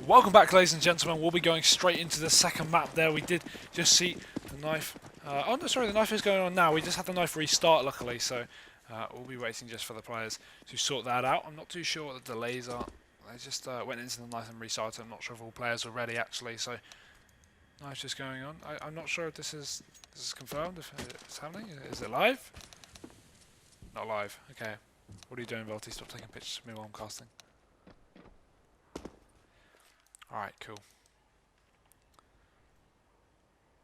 Welcome back, ladies and gentlemen. We'll be going straight into the second map there. We did just see the knife. Oh, no, sorry, the knife is going on now. We just had the knife restart, luckily, so we'll be waiting just for the players to sort that out. I'm not too sure what the delays are. They just went into the knife and restarted. I'm not sure if all players are ready, actually, so knife's just going on. I'm not sure if this is confirmed, if it's happening. Is it live? Not live. Okay. What are you doing, Velty? Stop taking pictures of me while I'm casting. Alright, cool.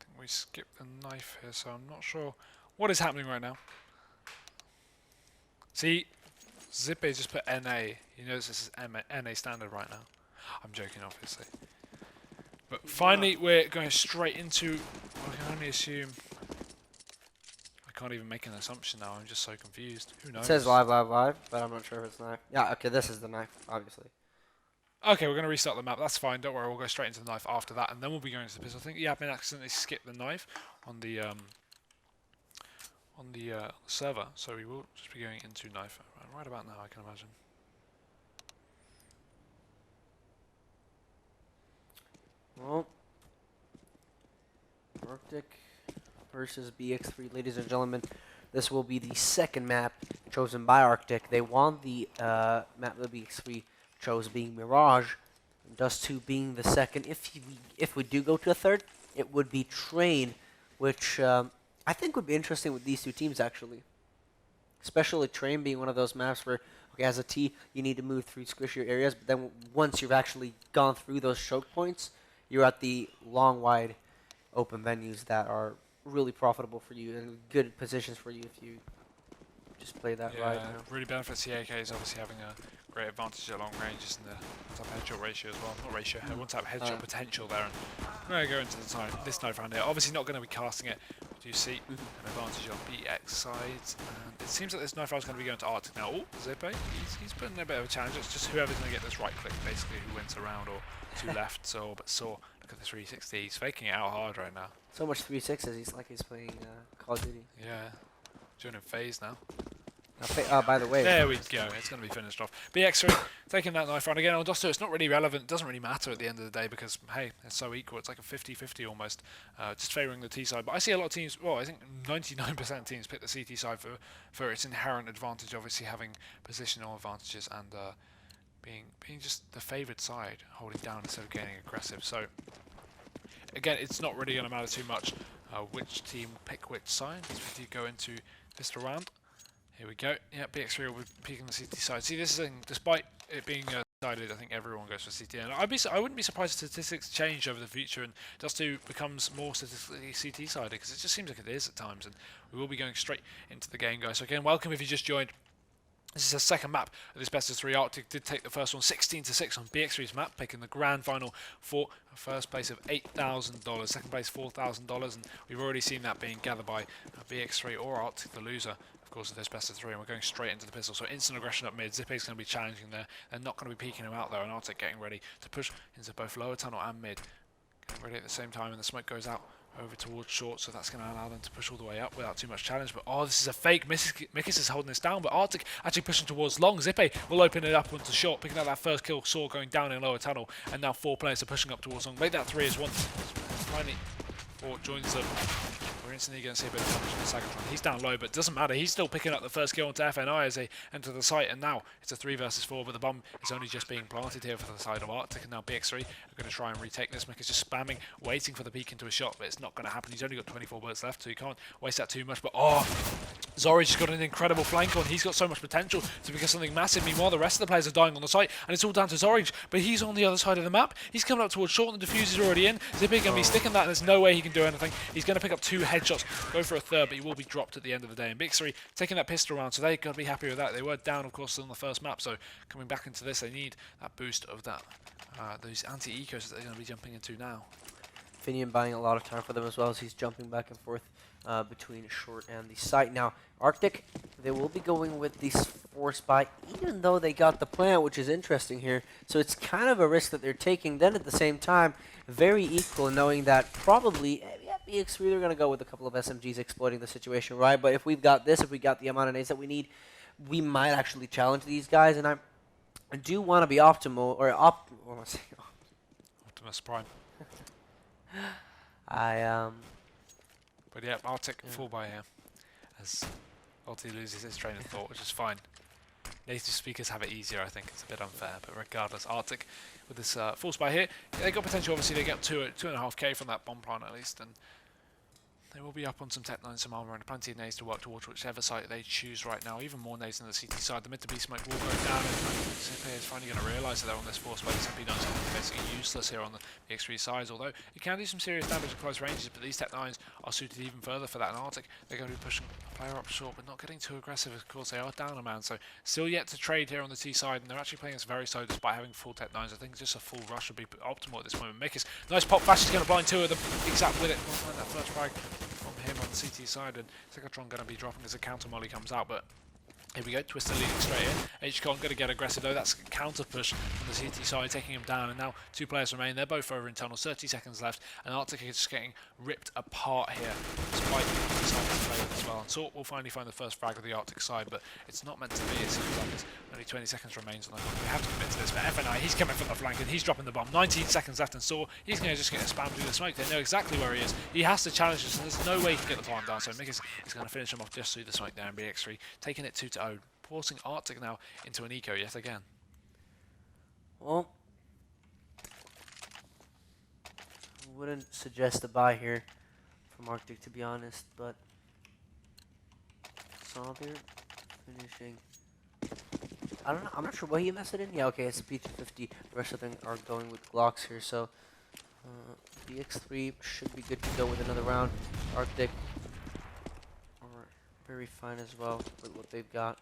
I think we skipped the knife here, so I'm not sure what is happening right now. See, Zippe just put NA. He knows this is NA standard right now. I'm joking, obviously. But finally, we're going straight into, I can only assume, I can't even make an assumption now, I'm just so confused. Who knows? It says live, but I'm not sure if it's knife. Yeah, okay, this is the knife, obviously. Okay, we're going to restart the map. That's fine. Don't worry. We'll go straight into the knife after that, and then we'll be going to the pistol. I think the admin accidentally skipped the knife on the server, so we will just be going into knife right about now, I can imagine. Well, RCTIC versus BX3, ladies and gentlemen. This will be the second map chosen by RCTIC. They won the map that BX3 chose, being Mirage, and Dust 2 being the second. If we do go to a third, it would be Train, which I think would be interesting with these two teams, actually. Especially Train being one of those maps where, okay, as a T, you need to move through squishier areas, but then once you've actually gone through those choke points, you're at the long, wide, open venues that are really profitable for you and good positions for you if you just play that right. Yeah, really benefits the AK is obviously having a great advantage at long ranges and the one-tap headshot ratio as well. Not ratio, one-tap headshot potential there. And I'm going to go into this knife round here. Obviously not going to be casting it. But you see an advantage on BX sides. And it seems like this knife round is going to be going to RCTIC now. Oh, Zippe, he's putting a bit of a challenge. It's just whoever's going to get this right click, basically, who wins around or two left. But look at the 360. He's faking it out hard right now. So much 3/6s. He's like he's playing Call of Duty. Yeah, doing a phase now. By the way, there we go. It's going to be finished off. BX3 taking that knife round again on Dust 2. It's not really relevant. It doesn't really matter at the end of the day because, hey, it's so equal. It's like a 50-50 almost, just favouring the T side. But I see a lot of teams, well, I think 99% of teams pick the CT side for its inherent advantage, obviously having positional advantages and being just the favoured side, holding down instead of getting aggressive. So, again, it's not really going to matter too much which team pick which side as we do go into this round. Here we go. Yeah, BX3 will be peeking the CT side. See, this is thing, despite it being decided, I think everyone goes for CT. And I wouldn't be surprised if statistics change over the future and Dust 2 becomes more statistically CT sided because it just seems like it is at times. And we will be going straight into the game, guys. So again, welcome if you just joined. This is the second map of this best of 3. RCTIC did take the first one 16-6 on BX3's map, picking the grand final for a first place of $8,000, second place $4,000, and we've already seen that being gathered by BX3 or RCTIC, the loser, of course, of this best of 3, and we're going straight into the pistol. So instant aggression up mid. Zippe's going to be challenging there. They're not going to be peeking him out there, and RCTIC getting ready to push into both lower tunnel and mid. Getting ready at the same time, and the smoke goes out over towards short, so that's going to allow them to push all the way up without too much challenge. But oh, this is a fake. Mikis is holding this down, but RCTIC actually pushing towards long. Zippe will open it up onto short, picking up that first kill. Saw going down in lower tunnel, and now 4 players are pushing up towards long. Make that 3 as 1. Finally, 4 joins them. We're instantly going to see a bit of damage on the Sagatron. He's down low, but it doesn't matter. He's still picking up the first kill onto FNI as they enter the site, and now it's a 3 versus 4, but the bomb is only just being planted here for the side of RCTIC, and now BX3 are going to try and retake this. Mick is just spamming, waiting for the peek into a shot, but it's not going to happen. He's only got 24 bullets left, so he can't waste that too much, but oh, Zorage has got an incredible flank on. He's got so much potential to become something massive. Meanwhile, the rest of the players are dying on the site, and it's all down to Zorage, but he's on the other side of the map. He's coming up towards short, and the diffuse is already in. Zippe going to be sticking that, and there's no way he can do anything. He's going to pick up 2 headshots, go for a third, but he will be dropped at the end of the day. And BX3 taking that pistol round, so they've got to be happy with that. They were down, of course, on the first map, so coming back into this, they need that boost of that those anti-ecos that they're going to be jumping into now. Finian buying a lot of time for them as well as he's jumping back and forth between short and the site. Now, RCTIC, they will be going with this force buy, even though they got the plant, which is interesting here. So it's kind of a risk that they're taking. Then at the same time, very equal, knowing that probably BX3 they're going to go with a couple of SMGs exploiting the situation, right? But if we've got this, if we got the amount of nades that we need, we might actually challenge these guys. And I do want to be optimal, or Optimus Prime. But yeah, RCTIC full buy here, as Ulti loses his train of thought, which is fine. Native speakers have it easier, I think. It's a bit unfair, but regardless, RCTIC with this full spy here, they got potential. Obviously, they get 2.5k from that bomb plant at least, and they will be up on some Tech 9, some armor, and plenty of nades to work towards whichever site they choose right now. Even more nades on the CT side. The mid-to-B smoke will go down, and Zippy is finally going to realise that they're on this force by Zippy doing something basically useless here on the BX3 sides. Although it can do some serious damage at close ranges, but these Tech 9s are suited even further for that. And RCTIC, they're going to be pushing a player up short, but not getting too aggressive. Of course, they are down a man, so still yet to trade here on the T side, and they're actually playing us very slow despite having full Tech 9s. I think just a full rush would be optimal at this moment. Mikis, nice pop flash is going to blind two of them. Exact with it. We'll find that first frag from him on the CT side, and Psychotron going to be dropping as a counter molly comes out, but here we go, Twister leading straight in. HCon going to get aggressive though, that's a counter push from the CT side, taking him down, and now 2 players remain. They're both over in tunnels, 30 seconds left, and RCTIC is just getting ripped apart here, despite the deciding to play with as well. And Sort will finally find the first frag of the RCTIC side, but it's not meant to be. It seems like there's only 20 seconds remains on the clock. We have to commit to this, but FNI, he's coming from the flank, and he's dropping the bomb. 19 seconds left, and Sort, he's going to just get spammed through the smoke. They know exactly where he is. He has to challenge this, and there's no way he can get the bomb down, so Mickey is going to finish him off just through the smoke there in BX3, taking it 2-0. Forcing RCTIC now into an eco yet again. Well, I wouldn't suggest a buy here from RCTIC, to be honest, but Sauber finishing. I don't know. I'm not sure what he invested in. Yeah, okay, it's P250. The rest of them are going with Glocks here, so BX3 should be good to go with another round. RCTIC are very fine as well with what they've got.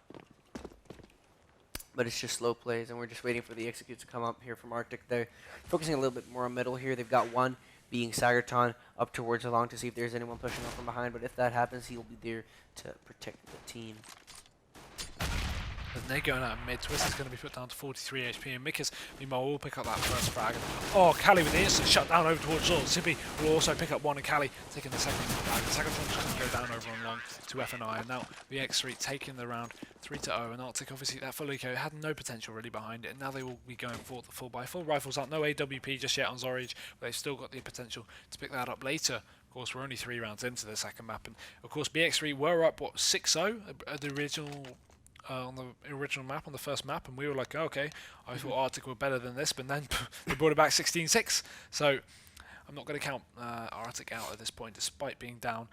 But it's just slow plays, and we're just waiting for the executes to come up here from RCTIC. They're focusing a little bit more on middle here. They've got one being Sagerton up towards the long to see if there's anyone pushing up from behind. But if that happens, he'll be there to protect the team. And they're going out mid. Twist is going to be put down to 43 HP, and Mikas, meanwhile, will pick up that first frag. Oh, Cali with the instant shut down over towards Zor. Zippy will also pick up one, and Cali taking the second frag. The second one's going to go down over on long to FNI, and now BX3 taking the round 3-0. And RCTIC, obviously, that full eco had no potential really behind it, and now they will be going for the full buy. Full rifles out, no AWP just yet on Zorage, but they've still got the potential to pick that up later. Of course, we're only 3 rounds into the second map, and of course, BX3 were up, what, 6-0 at the original. On the original map, on the first map, and we were like, okay, I thought RCTIC were better than this, but then they brought it back 16-6. So I'm not going to count RCTIC out at this point, despite being down.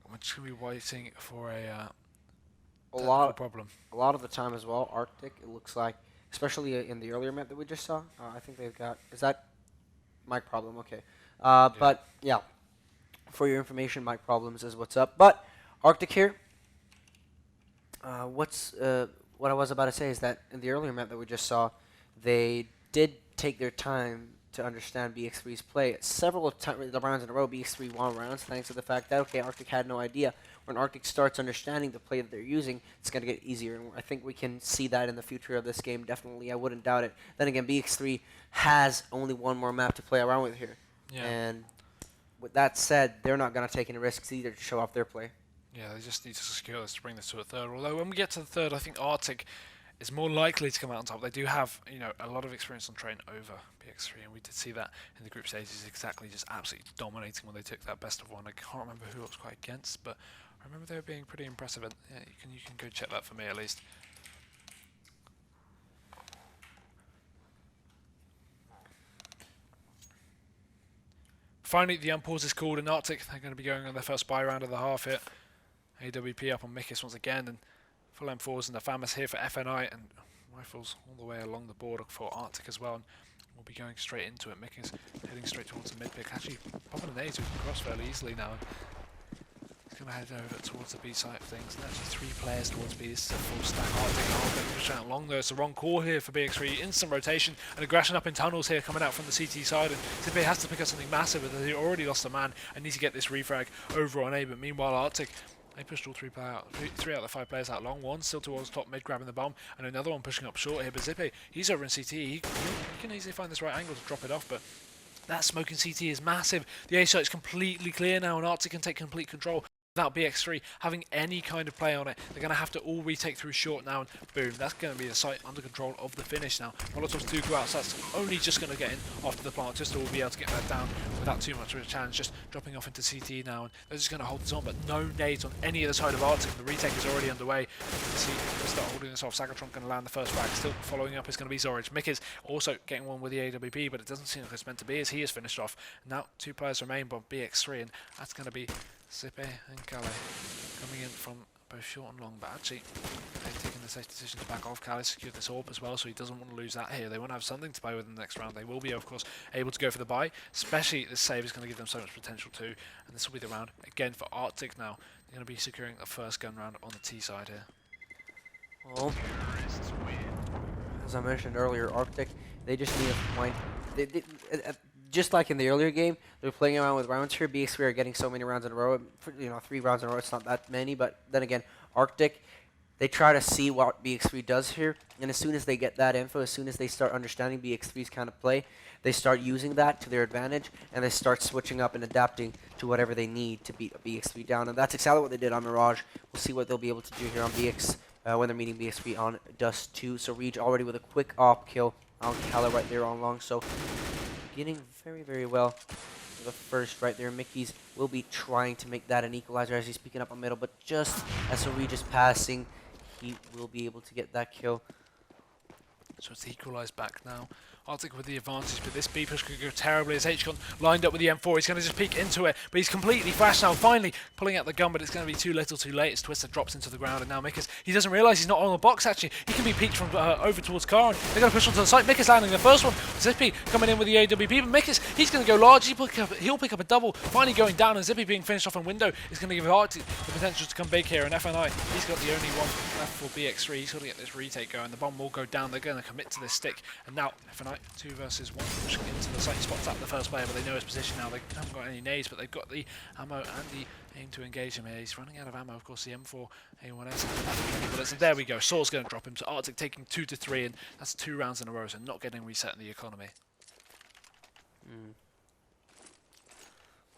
We're just going to be waiting for a problem. A lot of the time as well, RCTIC, it looks like, especially in the earlier map that we just saw, I think they've got, is that mic problem? Okay. Yeah. But yeah, for your information, mic problems is what's up. But RCTIC here. What I was about to say is that in the earlier map that we just saw, they did take their time to understand BX3's play. Several rounds in a row, BX3 won rounds thanks to the fact that, okay, RCTIC had no idea. When RCTIC starts understanding the play that they're using, it's going to get easier, and I think we can see that in the future of this game, definitely. I wouldn't doubt it. Then again, BX3 has only one more map to play around with here. Yeah. And with that said, they're not going to take any risks either to show off their play. Yeah, they just need to secure this to bring this to a third. Although when we get to the third, I think RCTIC is more likely to come out on top. They do have, a lot of experience on train over BX3, and we did see that in the group stages, exactly, just absolutely dominating when they took that best of one. I can't remember who it was quite against, but I remember they were being pretty impressive. And yeah, you can go check that for me at least. Finally, the unpause is called, and RCTIC, they're going to be going on their first buy round of the half here. AWP up on Mikis once again, and full M4s and the FAMAS here for FNI, and rifles all the way along the board for RCTIC as well. And we'll be going straight into it. Mikis heading straight towards the mid pick, actually popping an A so we can cross fairly easily now. He's going to head over towards the B side of things, and actually 3 players towards B. This is a full stack. RCTIC going to push out long though. It's the wrong call here for BX3. Instant rotation and aggression up in tunnels here coming out from the CT side, and Zippy has to pick up something massive, but they already lost a man and need to get this refrag over on A. But meanwhile, RCTIC, they pushed all 3 out of the 5 players out long. One still towards top mid, grabbing the bomb, and another one pushing up short here. But Zippy, he's over in CT. He can easily find this right angle to drop it off, but that smoke in CT is massive. The A site is completely clear now, and RCTIC can take complete control. without BX3 having any kind of play on it. They're going to have to all retake through short now, and boom, that's going to be the site under control of the finish now. Molotovs do go out, so that's only just going to get in after the plant, just to be able to get that down without too much of a challenge, just dropping off into CT now, and they're just going to hold this on, but no nades on any other side of Arctic. The retake is already underway. You can see they start holding this off. Sagatron going to land the first frag. Still following up is going to be Zorich. Mick is also getting one with the AWP, but it doesn't seem like it's meant to be, as he is finished off. Now 2 players remain by BX3, and that's going to be Zippe and Calais coming in from both short and long, but actually they've taken the safe decision to back off. Calais secured this AWP as well, so he doesn't want to lose that here. They want to have something to play with in the next round. They will be, of course, able to go for the buy, especially this save is going to give them so much potential too, and this will be the round again for Arctic now. They're going to be securing the first gun round on the T side here. Well, as I mentioned earlier, Arctic, they just need to find... just like in the earlier game, they're playing around with rounds here. BX3 are getting so many rounds in a row. 3 rounds in a row, it's not that many. But then again, Arctic, they try to see what BX3 does here. And as soon as they get that info, as soon as they start understanding BX3's kind of play, they start using that to their advantage. And they start switching up and adapting to whatever they need to beat BX3 down. And that's exactly what they did on Mirage. We'll see what they'll be able to do here on BX when they're meeting BX3 on Dust 2. So Reach already with a quick op kill on Kala right there on long. So beginning very, very well. The first right there, Mickey's will be trying to make that an equalizer as he's picking up a middle, but just as Orij is passing, he will be able to get that kill. So it's equalised back now. Arctic with the advantage, but this B push could go terribly as HCon lined up with the M4. He's going to just peek into it, but he's completely flashed now, finally pulling out the gun, but it's going to be too little too late as Twister drops into the ground, and now Mikas, he doesn't realise he's not on the box actually. He can be peeked from over towards Car, and they're going to push onto the site. Mikas landing the first one. Zippy coming in with the AWP, but Mikas, he's going to go large. He'll pick up a double, finally going down, and Zippy being finished off in window is going to give Arctic the potential to come big here, and FNI, he's got the only one left for BX3. He's got to get this retake going. The bomb will go down. They're going to commit to this stick, and now FNI 2 versus 1 pushing into the site. Spots out the first player, but they know his position now. They haven't got any nades, but they've got the ammo and the aim to engage him here. He's running out of ammo, of course. The M4 A1S has 20 bullets, and there we go. Saul's going to drop him. So Arctic taking 2 to 3, and that's 2 rounds in a row, so not getting reset in the economy.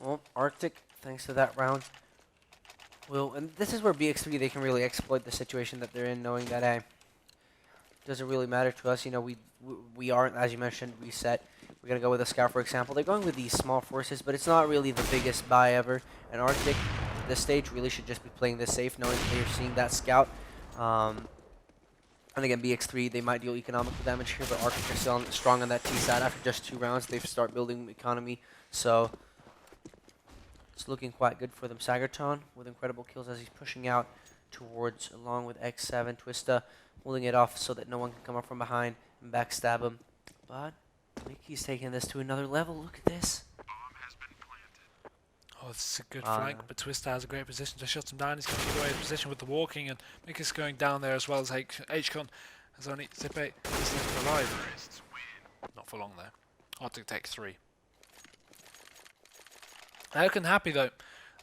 Well, Arctic, thanks to that round, and this is where BX3, they can really exploit the situation that they're in, knowing that, hey, doesn't really matter to us. You know, we aren't, as you mentioned, reset. We're going to go with a scout, for example. They're going with these small forces, but it's not really the biggest buy ever. And Arctic, at this stage, really should just be playing this safe, knowing that they're seeing that scout. And again, BX3, they might deal economical damage here, but Arctic are still strong on that T side. After just 2 rounds, they start building economy. So it's looking quite good for them. Sagerton with incredible kills as he's pushing out towards, along with X7, Twista, holding it off so that no one can come up from behind and backstab him. But Mickey's taking this to another level. Look at this. Oh, this is a good flank, but Twister has a great position to shut him down. He's going to get away his position with the walking, and Mickey's going down there as well as HCon. Has only Zippe is left alive. Not for long though. Arctic takes 3. They're looking happy though.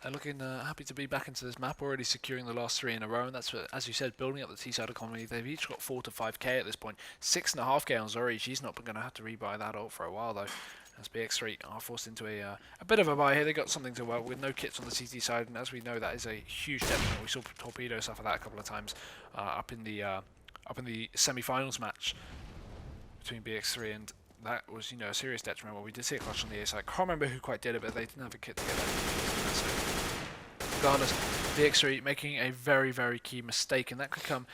They're looking happy to be back into this map, already securing the last 3 in a row, and that's what, as you said, building up the T-side economy. They've each got 4 to 5k at this point. 6.5k on Zori. She's not going to have to rebuy that ult for a while though. As BX3 are forced into a bit of a buy here. They got something to work with, no kits on the CT side, and as we know, that is a huge detriment. We saw Torpedo suffer that a couple of times up in the semi-finals match between BX3 and. That was, you know, a serious detriment. Well, we did see a clutch on the A side. I can't remember who quite did it, but they didn't have a kit together. So, regardless, BX3 making a very, very key mistake, and that could come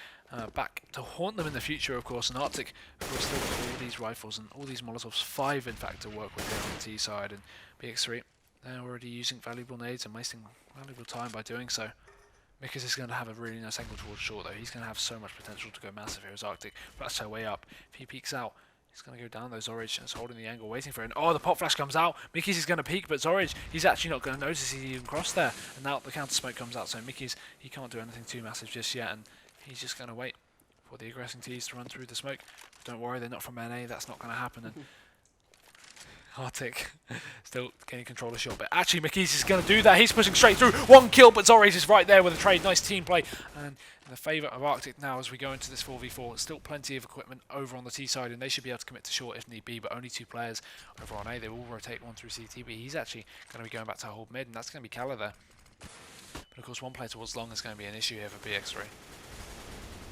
back to haunt them in the future, of course. And Arctic, of course, still got all these rifles and all these Molotovs, 5 in fact, to work with here on the T side. And BX3, they're already using valuable nades and wasting valuable time by doing so. Mikas is going to have a really nice angle towards short, though. He's going to have so much potential to go massive here as Arctic. But that's her way up. If he peeks out, he's going to go down, though. Zorich is holding the angle, waiting for it. And, oh, the pop flash comes out. Mickey's is going to peek, but Zorich, he's actually not going to notice he even crossed there. And now the counter smoke comes out, so Mickey's, he can't do anything too massive just yet. And he's just going to wait for the aggressing T's to run through the smoke. But don't worry, they're not from NA. That's not going to happen. And Arctic still getting control of the shot, but actually McKees is going to do that. He's pushing straight through. 1 kill, but Zorage is right there with a trade. Nice team play. And in the favour of Arctic now as we go into this 4v4. Still plenty of equipment over on the T side, and they should be able to commit to short if need be, but only 2 players over on A. They will rotate 1 through CT, but he's actually going to be going back to hold mid, and that's going to be Kala there. But of course, one player towards long is going to be an issue here for BX3.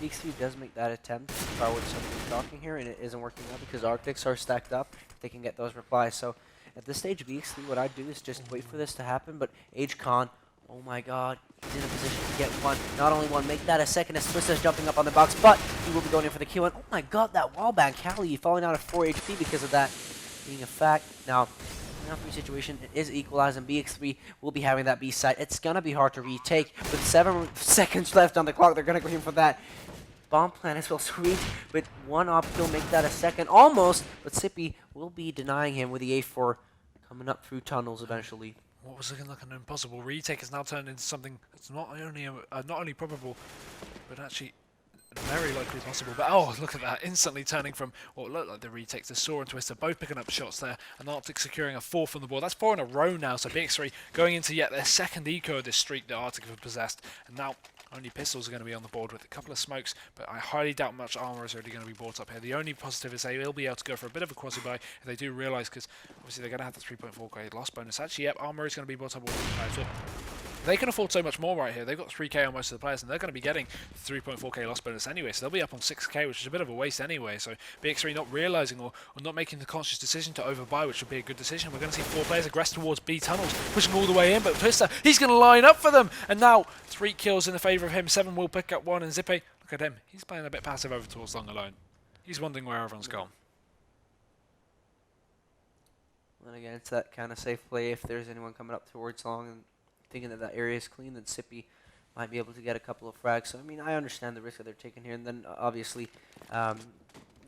BX3 does make that attempt to start with something shocking here, and it isn't working out because Arctics are stacked up. They can get those replies. So at this stage, BX3, what I'd do is just wait for this to happen. But HCon, oh my god, he's in a position to get one. Not only one, make that a second as Twist is jumping up on the box, but he will be going in for the kill. And oh my god, that wallbang, Cali falling out of 4 HP because of that being a fact. Now, free situation, it is equalized, and BX3 will be having that B site. It's going to be hard to retake. With 7 seconds left on the clock, they're going to go in for that bomb plan as well. Sweet with one op kill, make that a second almost, but Sippy will be denying him with the A4 coming up through tunnels eventually. What was looking like an impossible retake has now turned into something that's not only probable, but actually very likely possible. But oh, look at that, instantly turning from what looked like the retake to Saw and Twister, both picking up shots there, and Arctic securing a 4th on the board. That's 4 in a row now, so BX3 going into yet their second eco of this streak that Arctic have possessed, and now only pistols are going to be on the board with a couple of smokes, but I highly doubt much armor is really going to be bought up here. The only positive is they will be able to go for a bit of a quasi-buy if they do realise, because obviously they're going to have the 3.4k loss bonus. Actually, yep, armor is going to be bought up all the time. They can afford so much more right here. They've got 3k on most of the players, and they're going to be getting 3.4k loss bonus anyway, so they'll be up on 6k, which is a bit of a waste anyway. So BX3 not realising or not making the conscious decision to overbuy, which would be a good decision. We're going to see 4 players aggress towards B tunnels, pushing all the way in, but Twister, he's going to line up for them, and now 3 kills in the favour of him. 7 will pick up 1, and Zippe, look at him. He's playing a bit passive over towards long alone. He's wondering where everyone's gone. And again, it's that kind of safe play. If there's anyone coming up towards long and thinking that that area is clean, then Sippy might be able to get a couple of frags. So, I mean, I understand the risk that they're taking here. And then, obviously,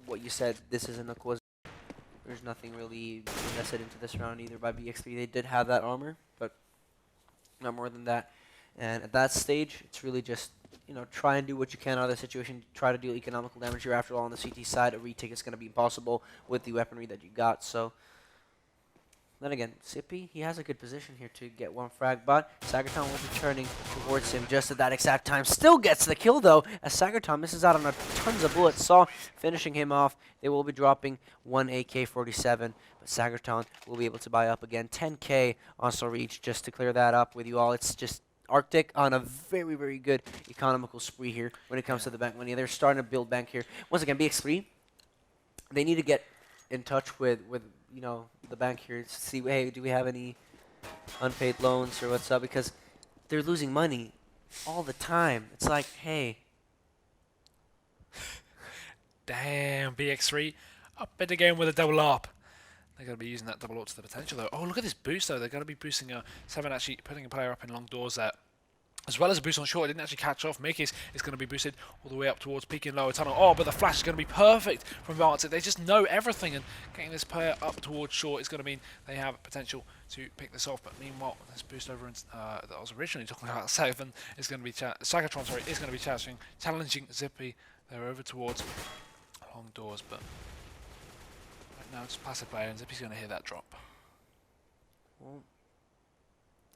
what you said, this isn't a cause. There's nothing really invested into this round either by BX3. They did have that armor, but not more than that. And at that stage, it's really just, you know, try and do what you can out of the situation. Try to deal economical damage here. After all, on the CT side, a retake is going to be impossible with the weaponry that you got. So, then again, Sippy, he has a good position here to get 1 frag, but Sagerton will be turning towards him just at that exact time. Still gets the kill, though, as Sagerton misses out on tons of bullets. Saw finishing him off. They will be dropping 1 AK-47, but Sagerton will be able to buy up again. 10k also reach just to clear that up with you all. It's just Arctic on a very, very good economical spree here when it comes to the bank money. They're starting to build bank here. Once again, BX3, they need to get in touch with you know, the bank here to see, hey, do we have any unpaid loans or what's up? Because they're losing money all the time. It's like, hey. Damn, BX3 up in the game with a double up. They're going to be using that double up to the potential, though. Oh, look at this boost, though. They're going to be boosting 7, actually putting a player up in long doors there. As well as a boost on short, it didn't actually catch off. Mickey's is going to be boosted all the way up towards peaking lower tunnel. Oh, but the flash is going to be perfect from Arctic. They just know everything, and getting this player up towards short is going to mean they have potential to pick this off. But meanwhile, this boost over that I was originally talking about 7 is going to be Sagatron, sorry, is going to be challenging Zippy. They're over towards long doors, but right now it's passive player, and Zippy's going to hear that drop. Well,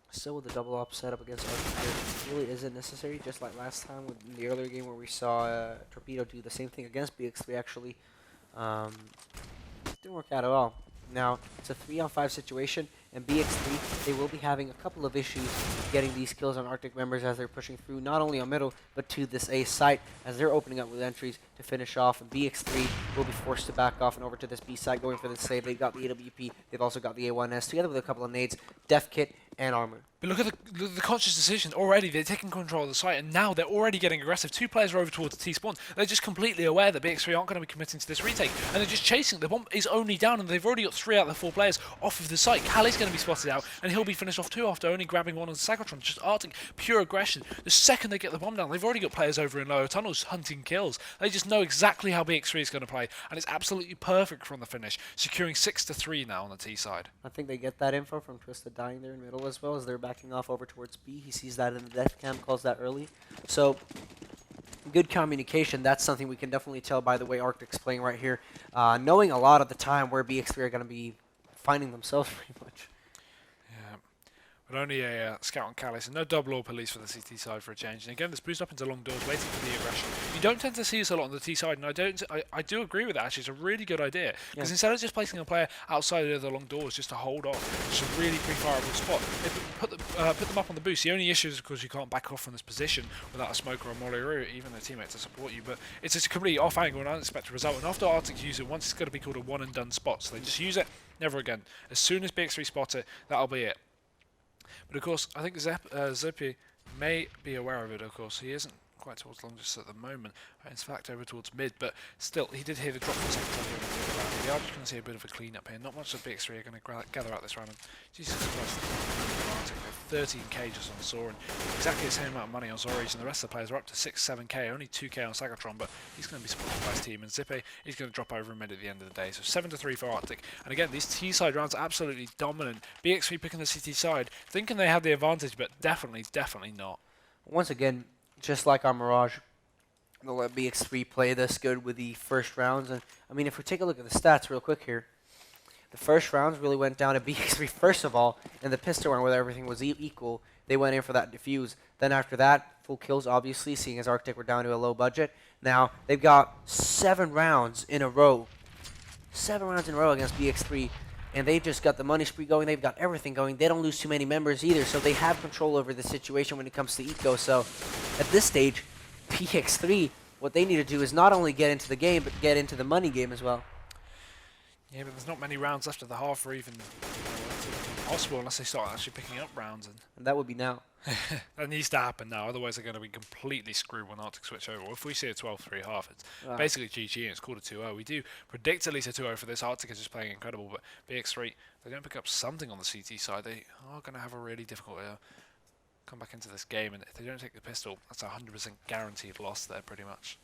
still with the double op setup against Arctic, it really isn't necessary, just like last time with the earlier game where we saw Torpedo do the same thing against BX3 actually. Didn't work out at all. Now, it's a 3-on-5 situation, and BX3, they will be having a couple of issues getting these kills on Arctic members as they're pushing through, not only on middle, but to this A site, as they're opening up with entries to finish off, and BX3 will be forced to back off and over to this B site, going for the save. They've got the AWP, they've also got the A1S, together with a couple of nades, death kit, and armor. But look at the conscious decision. Already they're taking control of the site, and now they're already getting aggressive. 2 players are over towards the T-spawn. They're just completely aware that BX3 aren't going to be committing to this retake, and they're just chasing. The bomb is only down, and they've already got 3 out of the 4 players off of the site. Callie's going to be spotted out, and he'll be finished off too after only grabbing 1 on the Sagatron. Just Arctic, pure aggression. The second they get the bomb down, they've already got players over in lower tunnels hunting kills. They just know exactly how BX3 is going to play, and it's absolutely perfect from the finish, securing 6-3 now on the T side. I think they get that info from Twisted dying there in middle as well, as they're backing off over towards B. He sees that in the death cam, calls that early. So, good communication. That's something we can definitely tell by the way Arctic's playing right here. Knowing a lot of the time where BX3 are going to be finding themselves pretty much. Yeah. But only a scout on Callis, and no double or police for the CT side for a change. And again, this boost up into long doors, waiting for the aggression. You don't tend to see this a lot on the T side, and I do agree with that. Actually, it's a really good idea, because instead of just placing a player outside of the long doors just to hold off, it's a really pre-fireable spot. They put them up on the boost. The only issue is, of course, you can't back off from this position without a smoke or a molly or even a teammate to support you. But it's just a complete off angle and unexpected result. And after RCTIC use it once, it's going to be called a one and done spot. So they just use it, never again. As soon as BX3 spot it, that'll be it. But of course, I think Zippy may be aware of it. Of course, he isn't quite towards long just at the moment. In fact, over towards mid, but still, he did hear the drop for a second time here in the round. We are just going to see a bit of a clean up here. Not much of BX3 are going to gather out this round. And Jesus Christ, 13k just on Zor, and exactly the same amount of money on Zorage, and the rest of the players are up to 6-7k, only 2k on Sagatron, but he's going to be supported by his team, and Zippe is going to drop over a mid at the end of the day. So 7-3 for RCTIC. And again, these T-side rounds are absolutely dominant. BX3 picking the CT side, thinking they had the advantage, but definitely not. Once again, just like our Mirage, they'll let BX3 play this good with the first rounds. And I mean, if we take a look at the stats real quick here, the first rounds really went down to BX3 first of all, and the pistol round where everything was equal, they went in for that defuse. Then after that, full kills obviously, seeing as RCTIC were down to a low budget. Now they've got 7 rounds in a row. 7 rounds in a row against BX3, and they've just got the money spree going, they've got everything going. They don't lose too many members either, so they have control over the situation when it comes to eco. So at this stage, BX3, what they need to do is not only get into the game, but get into the money game as well. Yeah, but there's not many rounds left of the half, or even possible unless they start actually picking up rounds. And that would be now. That needs to happen now, otherwise they're going to be completely screwed when RCTIC switch over. If we see a 12-3 half, it's basically GG and it's called a 2-0. We do predict at least a 2-0 for this. RCTIC is just playing incredible, but BX3, they don't pick up something on the CT side, they are going to have a really difficult come back into this game, and if they don't take the pistol, that's a 100% guaranteed loss there, pretty much.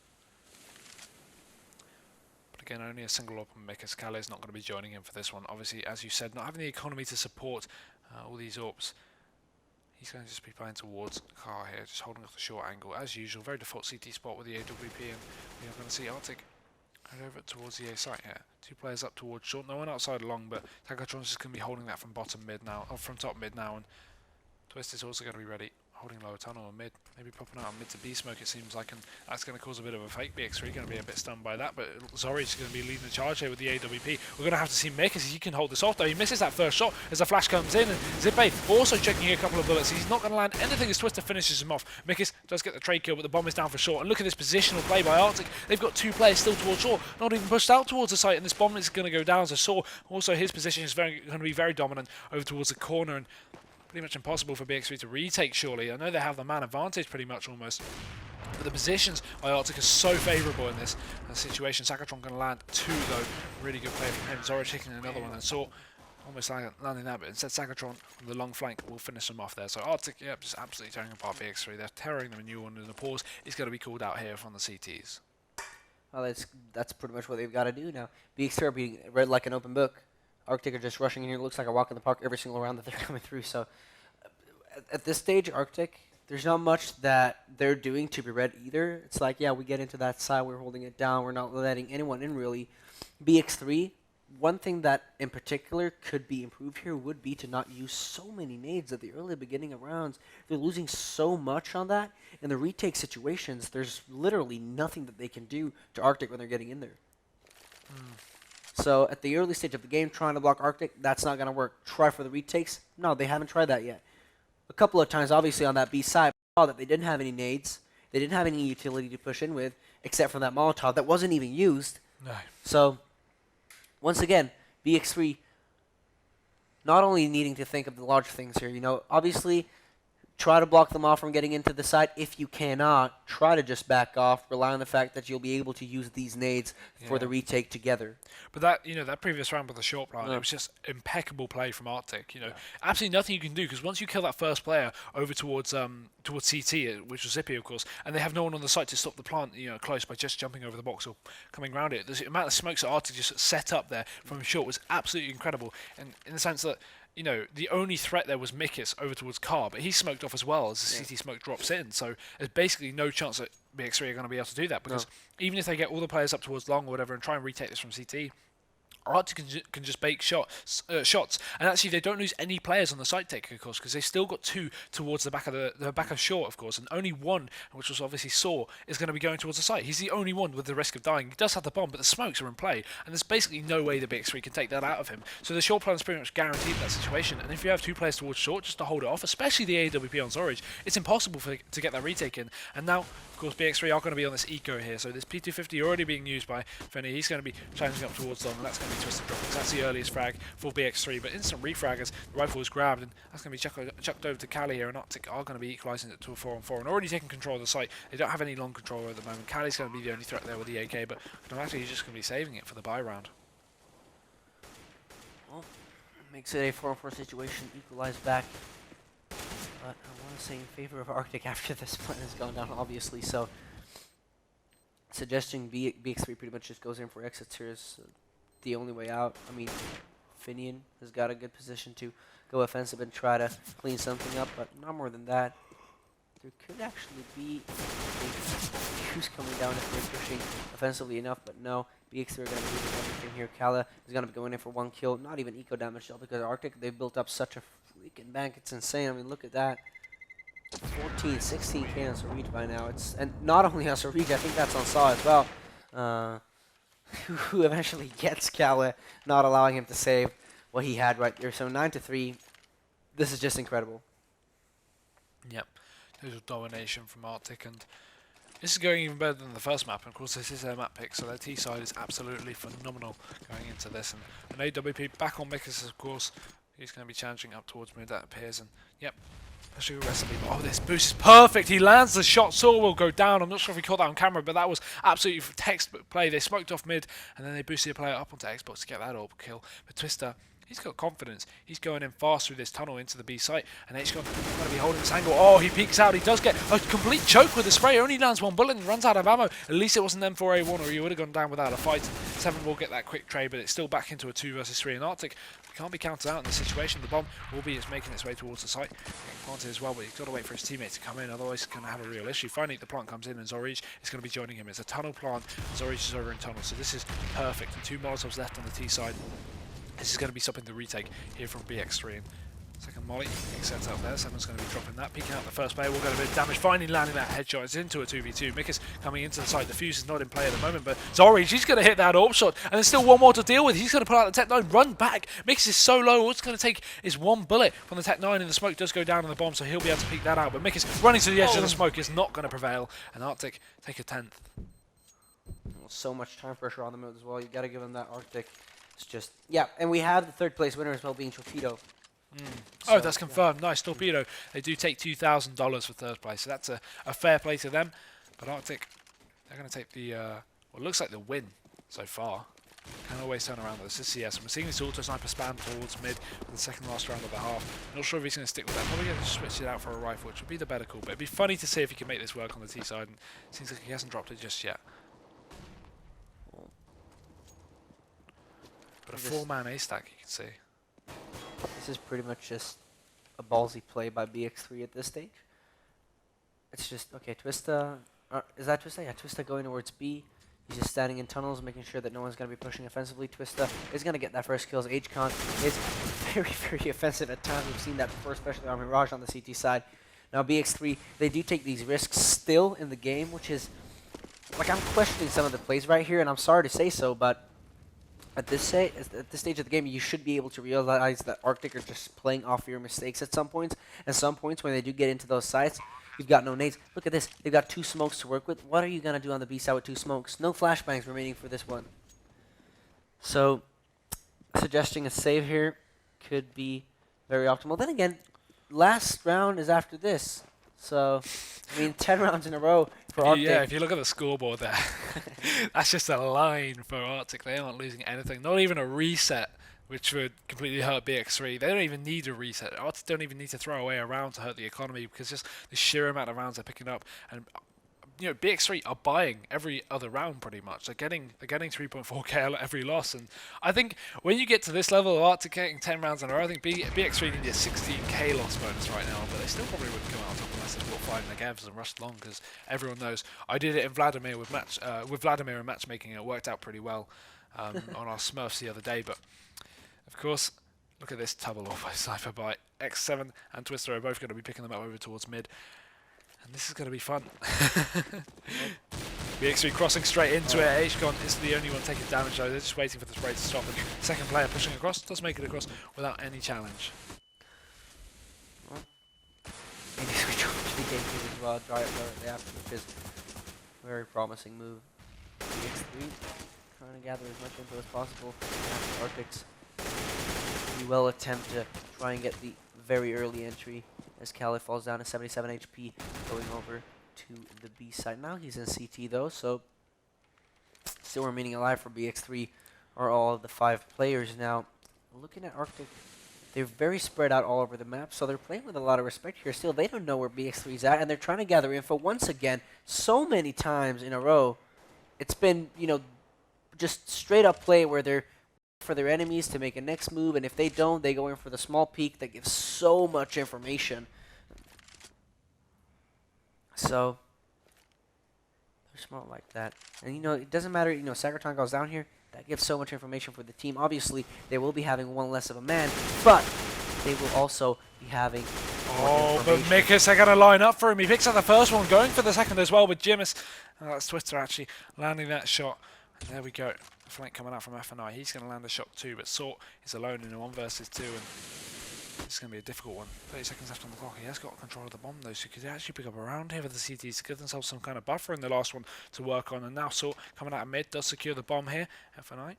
But again, only a single open Mikas. Kale is not going to be joining him for this one. Obviously, as you said, not having the economy to support all these AWPs. He's going to just be playing towards Car here, just holding off the short angle. As usual, very default CT spot with the AWP, and we are going to see RCTIC head over towards the A site here. 2 players up towards short, no one outside long, but Tagatron's just going to be holding that from bottom mid now, or from top mid now, and Twist is also going to be ready, holding lower tunnel or mid, maybe popping out on mid to B smoke it seems like, and that's going to cause a bit of a fake. BX3 going to be a bit stunned by that, but Zori is going to be leading the charge here with the AWP. We're going to have to see Mick as he can hold this off though. He misses that first shot as the flash comes in, and Zippe also checking a couple of bullets. He's not going to land anything as Twister finishes him off. Mickis does get the trade kill, but the bomb is down for short, and look at this positional play by RCTIC. They've got 2 players still towards short, not even pushed out towards the site, and this bomb is going to go down as a Saw. Also his position is going to be very dominant over towards the corner, and pretty much impossible for BX3 to retake, surely. I know they have the man advantage pretty much almost, but the positions by RCTIC are so favourable in this situation. Sagatron going to land 2 though, really good play from him. Zora taking another one and Saw almost landing that, but instead Sagatron on the long flank will finish them off there. So RCTIC, yep, just absolutely tearing apart BX3. They're tearing them a new one, and the pause is going to be called out here from the CTs. Well, that's pretty much what they've got to do now. BX3 are being read like an open book. RCTIC are just rushing in here. It looks like a walk in the park every single round that they're coming through. So at this stage, RCTIC, there's not much that they're doing to be read either. It's like, yeah, we get into that side, we're holding it down, we're not letting anyone in really. BX3, one thing that in particular could be improved here would be to not use so many nades at the early beginning of rounds. They're losing so much on that. In the retake situations, there's literally nothing that they can do to RCTIC when they're getting in there. So at the early stage of the game, trying to block RCTIC, that's not going to work. Try for the retakes. No, they haven't tried that yet. A couple of times, obviously, on that B side, saw that they didn't have any nades. They didn't have any utility to push in with, except for that Molotov that wasn't even used. No. So, once again, BX3 not only needing to think of the large things here, you know, obviously, try to block them off from getting into the side. If you cannot, try to just back off. Rely on the fact that you'll be able to use these nades for the retake together. But that, you know, that previous round with the short plan, it was just impeccable play from RCTIC. You know, absolutely nothing you can do, because once you kill that first player over towards CT, which was Zippy, of course, and they have no one on the site to stop the plant, you know, close by just jumping over the box or coming around it. The amount of smokes that RCTIC just set up there from short was absolutely incredible, and in the sense that, you know, the only threat there was Mikas over towards Car, but he's smoked off as well as the CT smoke drops in. So there's basically no chance that BX3 are going to be able to do that, because even if they get all the players up towards long or whatever and try and retake this from CT, RCTIC can just bake shots, and actually they don't lose any players on the site take, of course, because they've still got 2 towards the back of the back of short, of course, and only 1, which was obviously Saw, is going to be going towards the site. He's the only one with the risk of dying. He does have the bomb, but the smokes are in play, and there's basically no way the BX3 can take that out of him. So the short plan is pretty much guaranteed in that situation, and if you have 2 players towards short just to hold it off, especially the AWP on Zorage, it's impossible to get that retake in. And now, of course, BX3 are going to be on this eco here, so this P250 already being used by Fenny. He's going to be challenging up towards them, and that's going to be Twisted Drop, because that's the earliest frag for BX3, but instant refrag as the rifle is grabbed, and that's going to be chucked over to Cali here, and RCTIC are going to be equalising it to a 4-on-4, and already taking control of the site. They don't have any long control at the moment. Cali's going to be the only threat there with the AK, but I can imagine he's just going to be saving it for the buy round. Well, makes it a 4-on-4 situation, equalized back. But I want to say in favor of RCTIC after this plan has gone down, obviously, so suggesting BX3 pretty much just goes in for exits here is the only way out. I mean, Finian has got a good position to go offensive and try to clean something up, but not more than that. There could actually be a fuse coming down if they're pushing offensively enough, but no. BX3 are going to be doing everything here. Kala is going to be going in for 1 kill, not even eco damage though, because RCTIC, they've built up such a freaking bank. It's insane. I mean, look at that. 14, 16k on Surreach by now. And not only on Surreach, I think that's on Saw as well. Who eventually gets Kala, not allowing him to save what he had right there. So 9-3. This is just incredible. Yep. Total domination from RCTIC, and this is going even better than the first map, and of course this is their map pick, so their T side is absolutely phenomenal going into this. And an AWP back on Mikas, of course. He's going to be challenging up towards mid, that appears, and yep, especially with Recipe. Oh, this boost is perfect. He lands the shot. Saw will go down. I'm not sure if he caught that on camera, but that was absolutely textbook play. They smoked off mid, and then they boosted the player up onto Xbox to get that orb kill. But Twister, he's got confidence. He's going in fast through this tunnel into the B site, and HCon going to be holding this angle. Oh, he peeks out. He does get a complete choke with the spray. Only lands 1 bullet and runs out of ammo. At least it wasn't M4A1, or he would have gone down without a fight. 7 will get that quick trade, but it's still back into a 2 versus 3 in RCTIC. Can't be counted out in this situation. The bomb will be just making its way towards the site. Getting planted as well, but he's got to wait for his teammate to come in, otherwise he's going to have a real issue. Finally, the plant comes in, and Zorage is going to be joining him. It's a tunnel plant. Zorage is over in tunnel, so this is perfect. And 2 Molotovs left on the T side. This is going to be something to retake here from BX3. And second molly being set up there. Seven's going to be dropping that. Peeking out the first player. We'll get a bit of damage. Finally landing that headshot. It's into a 2v2. Mikas coming into the side. The fuse is not in play at the moment, but Zorage, he's going to hit that AWP shot. And there's still 1 more to deal with. He's going to pull out the Tech 9, run back. Mikas is so low. All it's going to take is 1 bullet from the Tech 9, and the smoke does go down on the bomb, so he'll be able to peek that out. But Mikas running to the edge of the smoke is not going to prevail. And RCTIC take a 10th. So much time pressure on them as well. You got to give them that RCTIC. It's just, yeah, and we have the 3rd place winner as well, being Torpedo. So, oh, that's confirmed. Yeah. Nice. Torpedo. They do take $2,000 for 3rd place, so that's a fair play to them. But RCTIC, they're going to take the, well, it looks like the win so far. Can always turn around this is CS, and we're seeing this auto sniper spam towards mid for the second last round of the half. Not sure if he's going to stick with that. Probably going to switch it out for a rifle, which would be the better call. But it'd be funny to see if he can make this work on the T side, and it seems like he hasn't dropped it just yet. But a 4-man A stack, you can see. This is pretty much just a ballsy play by BX3 at this stage. It's just, okay, Twista, is that Twista? Yeah, Twista going towards B. He's just standing in tunnels, making sure that no one's going to be pushing offensively. Twista is going to get that first kills. HCon is very, very offensive at times. We've seen that before, especially on Mirage on the CT side. Now BX3, they do take these risks still in the game, which is, like, I'm questioning some of the plays right here, and I'm sorry to say so, but at this stage of the game, you should be able to realize that RCTIC are just playing off your mistakes at some points. And some points, when they do get into those sites, you've got no nades. Look at this. They've got 2 smokes to work with. What are you going to do on the B side with 2 smokes? No flashbangs remaining for this one. So, suggesting a save here could be very optimal. Then again, last round is after this. So, I mean, 10 rounds in a row for RCTIC. Yeah, if you look at the scoreboard there, that's just a line for RCTIC. They aren't losing anything. Not even a reset, which would completely hurt BX3. They don't even need a reset. RCTIC don't even need to throw away a round to hurt the economy, because just the sheer amount of rounds they're picking up. And you know, BX3 are buying every other round pretty much. They're getting 3.4k every loss, and I think when you get to this level of RCTIC getting 10 rounds in a row, I think BX3 need a 16k loss bonus right now, but they still probably wouldn't come out on top unless they bought 5 negavs and rushed long, because everyone knows I did it in Vladimir with Vladimir and matchmaking. It worked out pretty well. on our Smurfs the other day. But of course, look at this double off by Cypher by X7 and Twister are both going to be picking them up over towards mid. And this is going to be fun. BX3 crossing straight into it. HCon is the only one taking damage though. They're just waiting for the spray to stop. And second player pushing across does make it across without any challenge. Maybe switch over to the game as well. Try it directly after, which is a very promising move. BX3 trying to gather as much info as possible. RCTIC we will attempt to try and get the very early entry as Khaled falls down to 77 HP, going over to the B side. Now he's in CT though, so still remaining alive for BX3 are all of the 5 players. Now, looking at RCTIC, they're very spread out all over the map, so they're playing with a lot of respect here. Still, they don't know where BX3 is at, and they're trying to gather info once again. So many times in a row, it's been, you know, just straight up play where they're for their enemies to make a next move, and if they don't, they go in for the small peek that gives so much information. So they're smart like that. And you know, it doesn't matter, you know, Sagraton goes down here, that gives so much information for the team. Obviously, they will be having one less of a man, but they will also be having oh, but Mikus are going to line up for him. He picks up the first one, going for the second as well with Jimis. That's Twitter actually landing that shot. And there we go. Flank coming out from FNI. He's going to land a shot too, but Sort is alone in a 1 versus 2, and it's going to be a difficult one. 30 seconds left on the clock. He has got control of the bomb though, so he could actually pick up a round here with the CTs to give themselves some kind of buffer in the last one to work on. And now Sort coming out of mid does secure the bomb here. FNI,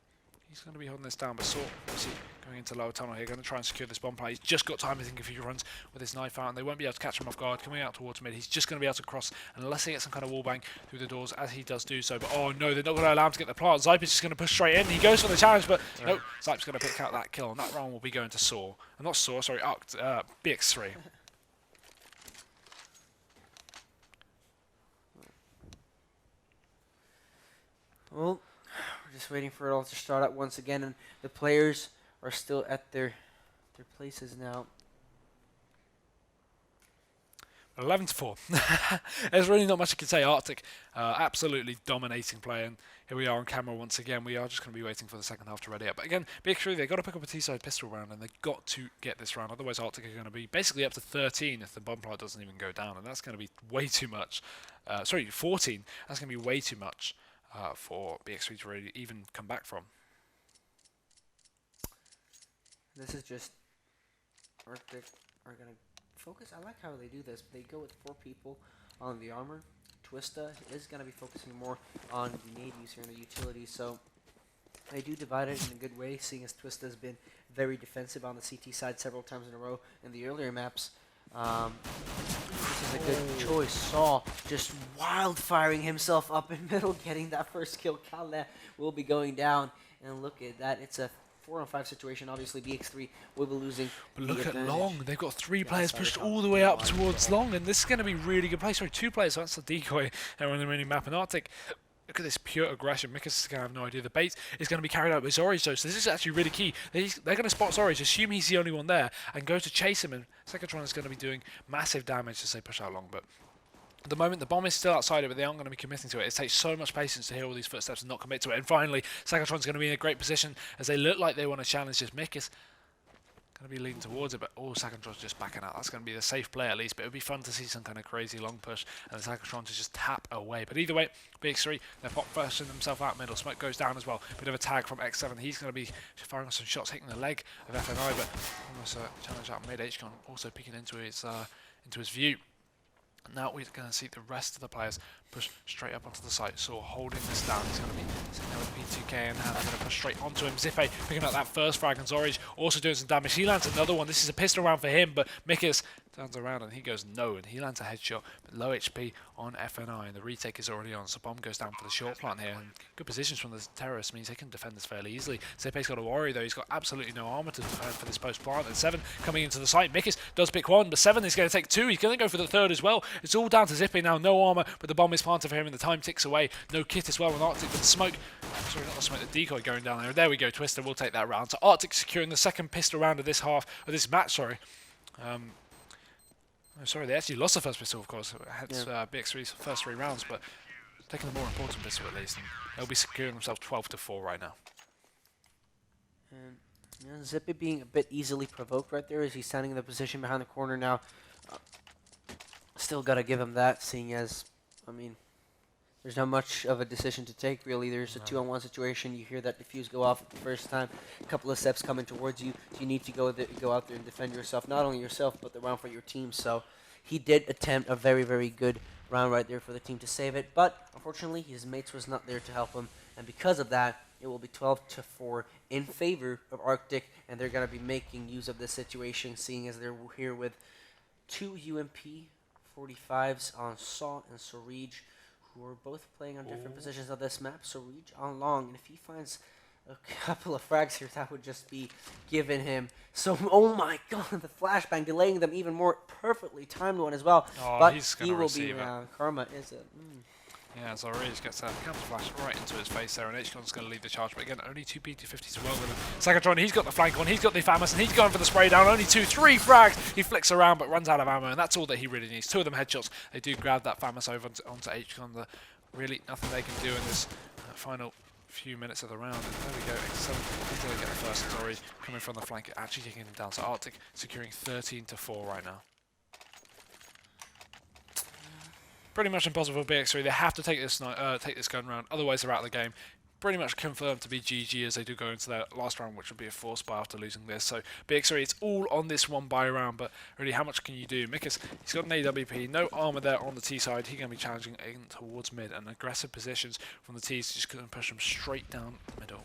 he's going to be holding this down, but Sort obviously going into lower tunnel here, going to try and secure this bomb play. He's just got time, I think, if he runs with his knife out, and they won't be able to catch him off guard. Coming out towards mid, he's just going to be able to cross unless he gets some kind of wallbang through the doors, as he does do so. But oh no, they're not going to allow him to get the plant. Zype is just going to push straight in. He goes for the challenge, but no, Zype's going to pick out that kill, and that round will be going to Saw. And not Saw, sorry, BX3. Well, we're just waiting for it all to start up once again, and the players are still at their places now. 11-4. There's really not much I can say. RCTIC absolutely dominating play, and here we are on camera once again. We are just going to be waiting for the second half to ready up. But again, BX3, they've got to pick up a T-side pistol round, and they've got to get this round. Otherwise, RCTIC are going to be basically up to 13 if the bomb plant doesn't even go down, and that's going to be way too much. Sorry, 14. That's going to be way too much for BX3 to really even come back from. This is just RCTIC are going to focus. I like how they do this. They go with 4 people on the armor. Twista is going to be focusing more on the nade use here in the utility, so they do divide it in a good way, seeing as Twista has been very defensive on the CT side several times in a row in the earlier maps. This is a good choice. Saw just wildfiring himself up in middle, getting that first kill. Khaled will be going down, and look at that. It's a 4-on-5 situation. Obviously, BX3 will be losing. But look at Long. They've got 3 players pushed all the way up towards Long, and this is going to be really good play. Sorry, 2 players. So that's the decoy there on the remaining map. And RCTIC, look at this pure aggression. Mikus is going to have no idea. The bait is going to be carried out by Zorich, though, so this is actually really key. They're going to spot Zorich, assume he's the only one there, and go to chase him. And Secatron is going to be doing massive damage as they push out Long. But at the moment, the bomb is still outside it, but they aren't going to be committing to it. It takes so much patience to hear all these footsteps and not commit to it. And finally, Secatron's going to be in a great position as they look like they want to challenge this. Mikus going to be leading towards it, but Secatron's just backing out. That's going to be the safe play at least, but it would be fun to see some kind of crazy long push and Secatron to just tap away. But either way, BX3, they're pop bursting themselves out middle. Smoke goes down as well. Bit of a tag from X7. He's going to be firing some shots, hitting the leg of FNI, but almost a challenge out mid. HCon also peeking into his view. Now we're going to see the rest of the players push straight up onto the site. So holding this down, he's going to be sitting there with P2K in hand. They're going to push straight onto him. Zippe picking up that first frag, and Zorich also doing some damage. He lands another one. This is a pistol round for him, but Mikus turns around and he goes no, and he lands a headshot, but low HP on FNI, and the retake is already on. So bomb goes down for the short plant here, and good positions from the terrorists means they can defend this fairly easily. Zippe's got to worry though. He's got absolutely no armor to defend for this post plant, and 7 coming into the site. Mikus does pick 1, but 7 is going to take 2. He's going to go for the 3rd as well. It's all down to Zippe now. No armor, but the bomb is planted for him, and the time ticks away. No kit as well, and RCTIC with the smoke. Sorry, not the smoke, the decoy going down there. There we go. Twister will take that round. So RCTIC securing the 2nd pistol round of this match. Sorry. Sorry, they actually lost the first pistol, of course. Hence BX3's first 3 rounds, but taking the more important pistol at least, and they'll be securing themselves 12-4 right now. And Zippy being a bit easily provoked right there as he's standing in the position behind the corner now. Uh, Still got to give him that, seeing as, I mean, there's not much of a decision to take, really. There's a 2-on-1 situation. You hear that defuse go off the first time. A couple of steps coming towards you. So you need to go out there and defend yourself. Not only yourself, but the round for your team. So he did attempt a very, very good round right there for the team to save it. But unfortunately, his mates was not there to help him. And because of that, it will be 12-4 in favor of Arctic. And they're going to be making use of this situation, seeing as they're here with 2 UMP 45s on Saw and Surij, who are both playing on different positions of this map. So reach on long, and if he finds a couple of frags here, that would just be giving him. So, oh my god, the flashbang delaying them even more. Perfectly timed one as well. Oh, but he's he gonna will receive be it. Karma is it. Yeah, so Rage gets a counter flash right into his face there, and H-Con's going to lead the charge. But again, only 2 PT-50s as well with him. Sakatron, he's got the flank on, he's got the Famous, and he's going for the spray down. Only 2, 3 frags. He flicks around, but runs out of ammo, and that's all that he really needs. 2 of them headshots. They do grab that Famous over onto H-Con. Really, nothing they can do in this final few minutes of the round. And there we go. X7, he's going to get the first. Sorry, coming from the flank, actually taking him down. So Arctic securing 13-4 right now. Pretty much impossible for BX3. They have to take this gun round, otherwise they're out of the game. Pretty much confirmed to be GG as they do go into their last round, which will be a forced buy after losing this. So BX3, it's all on this one buy round, but really, how much can you do? Mikas, he's got an AWP, no armor there on the T side. He's going to be challenging in towards mid, and aggressive positions from the T's just going to push him straight down the middle.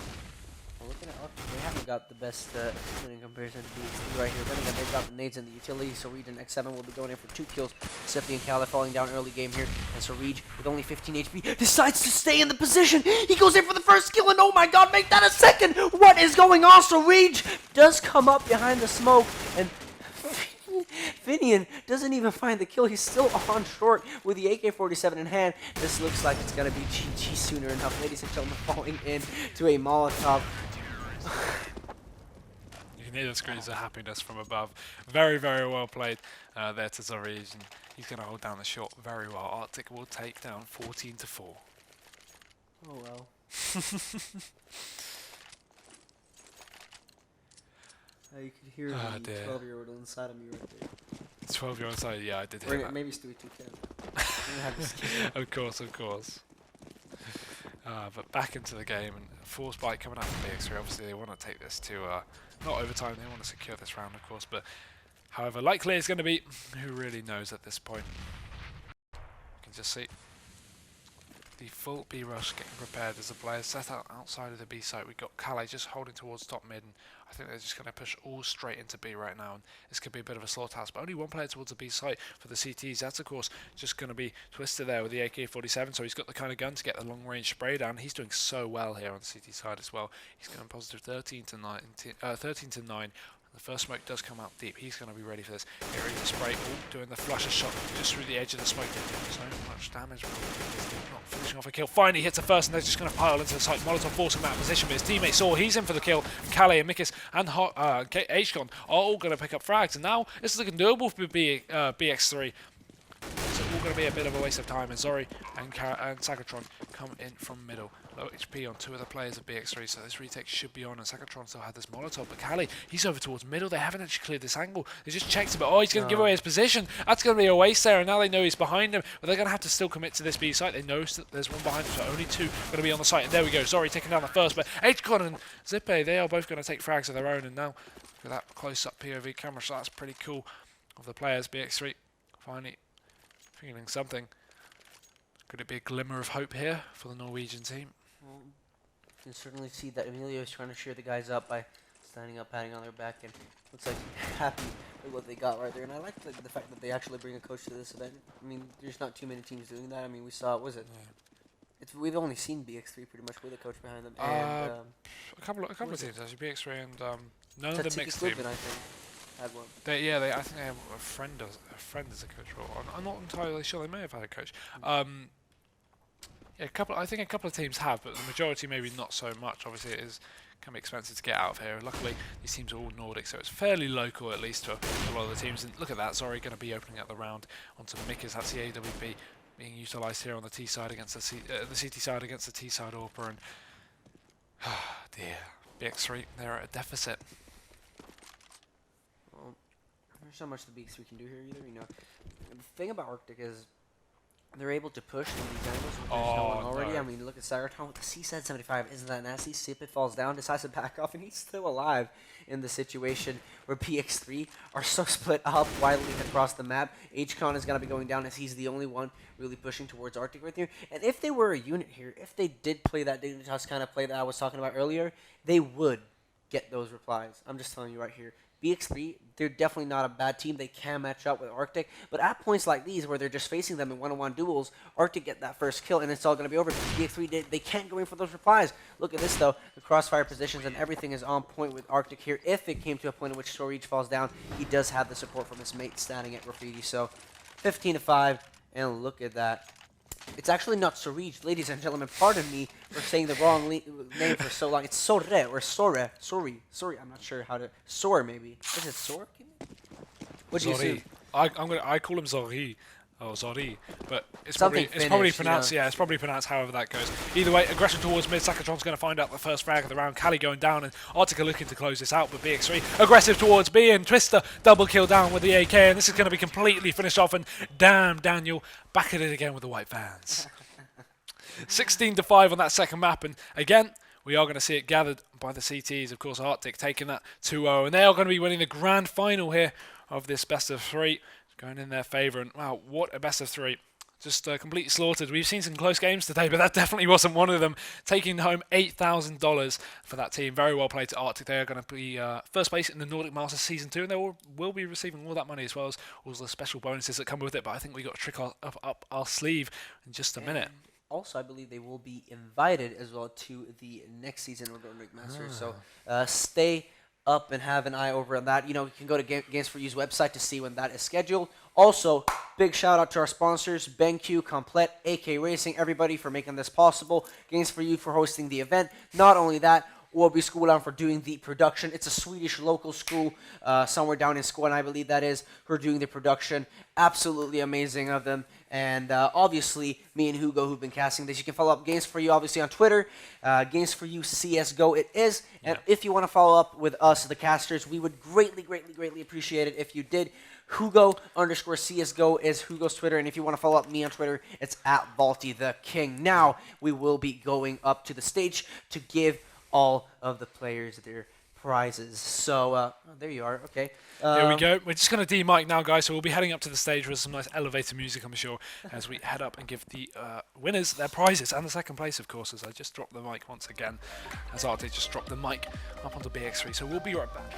Looking at Arctic, they haven't got the best in comparison to BX3 right here. Then again, they've got the nades and the utility, so Reed and X7 will be going in for 2 kills. Sippy and Kala falling down early game here, and so Reed, with only 15 HP, decides to stay in the position. He goes in for the first kill, and oh my god, make that a second! What is going on? So Reed does come up behind the smoke, and Finian doesn't even find the kill. He's still on short with the AK-47 in hand. This looks like it's going to be GG sooner enough. Ladies and gentlemen, falling in to a Molotov. You can hear the screams of happiness from above. Very, very well played there to Zorij, and he's going to hold down the shot very well. Arctic will take down 14-4. Oh well. You could hear the 12-year-old inside of me right there. 12-year-old inside, yeah, I did hear that. Maybe Stewie 2K. Of course, of course. But back into the game, and force bite coming out from BX3. Obviously, they want to take this to not overtime. They want to secure this round, of course. But however likely it's going to be, who really knows at this point? You can just see the full B rush getting prepared as the players set out outside of the B site. We've got Calais just holding towards top mid, and I think they're just going to push all straight into B right now, and this could be a bit of a slaughterhouse, but only one player towards the B site for the CTs. That's of course just going to be Twister there with the AK-47, so he's got the kind of gun to get the long range spray down. He's doing so well here on the CT side as well. He's going positive 13-9. The first smoke does come out deep. He's going to be ready for this. Here he's the spray. Doing the flusher shot just through the edge of the smoke. So much damage. Not finishing off a kill. Finally hits the first, and they're just going to pile into the site. Molotov forcing him out of position, but his teammate saw he's in for the kill. And Calais and Mikis and H-Con are all going to pick up frags. And now this is looking doable for BX3. It's all going to be a bit of a waste of time. And Zori and Sakatron come in from middle. Low HP on 2 of the players of BX3, so this retake should be on, and Sakatron still had this Molotov, but Calais, he's over towards middle. They haven't actually cleared this angle. They just checked it, but oh, he's going to give away his position. That's going to be a waste there, and now they know he's behind him, but they're going to have to still commit to this B site. They know that there's one behind them, so only 2 going to be on the site, and there we go. Zori taking down the first, but H-Con and Zippe, they are both going to take frags of their own, and now look at that close-up POV camera, so that's pretty cool of the players. BX3 finally feeling something. Could it be a glimmer of hope here for the Norwegian team? Well, you can certainly see that Emilio is trying to cheer the guys up by standing up, patting on their back, and looks like they're happy with what they got right there. And I like the fact that they actually bring a coach to this event. I mean, there's not too many teams doing that. I mean, we saw, we've only seen BX3 pretty much with a coach behind them. And a couple of teams actually, BX3 and none of the mixed team. I think had one. I think they have a friend as a coach. Or I'm not entirely sure. They may have had a coach. Yeah, I think a couple of teams have, but the majority maybe not so much. Obviously, it can be expensive to get out of here. Luckily, these teams are all Nordic, so it's fairly local at least to a lot of the teams. And look at that, Zori going to be opening up the round onto the Mikas. That's the AWP being utilised here on the T side against the CT side against the T side Orper. And dear, BX3, they're at a deficit. Well, there's not much the BX3 can do here either. The thing about Arctic is they're able to push in these angles when there's no one already. No. I mean, look at Cybertron with the C-75. Isn't that nasty? Sipit falls down, decides to back off, and he's still alive in the situation where BX3 are so split up widely across the map. HCon is going to be going down as he's the only one really pushing towards Arctic right here. And if they were a unit here, if they did play that Dignitas kind of play that I was talking about earlier, they would get those replies. I'm just telling you right here. BX3, they're definitely not a bad team. They can match up with Arctic. But at points like these where they're just facing them in one-on-one duels, Arctic get that first kill and it's all going to be over. BX3, they can't go in for those replies. Look at this, though. The crossfire positions and everything is on point with Arctic here. If it came to a point in which Storage falls down, he does have the support from his mate standing at Graffiti. So 15-5, and look at that. It's actually not Sorij, ladies and gentlemen. Pardon me for saying the wrong name for so long. It's Sore or Sore. Sorry. I'm not sure how to. Sore maybe. Is it Sore? What do you Zori. assume? I call him Zori. Oh, Zori. But it's Something probably Finnish, pronounced, you know. yeah, it's probably pronounced however that goes. Either way, aggression towards mid. Sakatron's going to find out the first frag of the round. Kali going down, and Arctic are looking to close this out, but BX3 aggressive towards B, and Twister double kill down with the AK, and this is going to be completely finished off, and damn, Daniel, back at it again with the white fans. 16-5 on that second map, and again, we are going to see it gathered by the CTs. Of course, Arctic taking that 2-0, and they are going to be winning the grand final here of this best of three, going in their favour. And wow, what a best of three! Just completely slaughtered. We've seen some close games today, but that definitely wasn't one of them. Taking home $8,000 for that team. Very well played to Arctic. They are going to be first place in the Nordic Masters Season 2, and they will be receiving all that money as well as all the special bonuses that come with it. But I think we got a trick up our sleeve in just a minute. Also, I believe they will be invited as well to the next season of the Nordic Masters. So stay up and have an eye over on that. You can go to Games for You's website to see when that is scheduled. Also, big shout out to our sponsors, BenQ, Complete, AK Racing, everybody for making this possible. Games for You for hosting the event. Not only that, Åby Skolan for doing the production. It's a Swedish local school somewhere down in Skåne, I believe that is, who are doing the production. Absolutely amazing of them. And obviously, me and Hugo who've been casting this. You can follow up Games for You, obviously, on Twitter. Games for You CSGO it is. And if you want to follow up with us, the casters, we would greatly appreciate it if you did. Hugo_CSGO is Hugo's Twitter. And if you want to follow up me on Twitter, it's @Valty the King. Now, we will be going up to the stage to give all of the players their prizes. So, there you are. Okay. Here we go. We're just going to de-mic now, guys, so we'll be heading up to the stage with some nice elevator music, I'm sure, as we head up and give the winners their prizes, and the second place, of course, as I just dropped the mic once again, as Arctic just dropped the mic up onto BX3. So we'll be right back.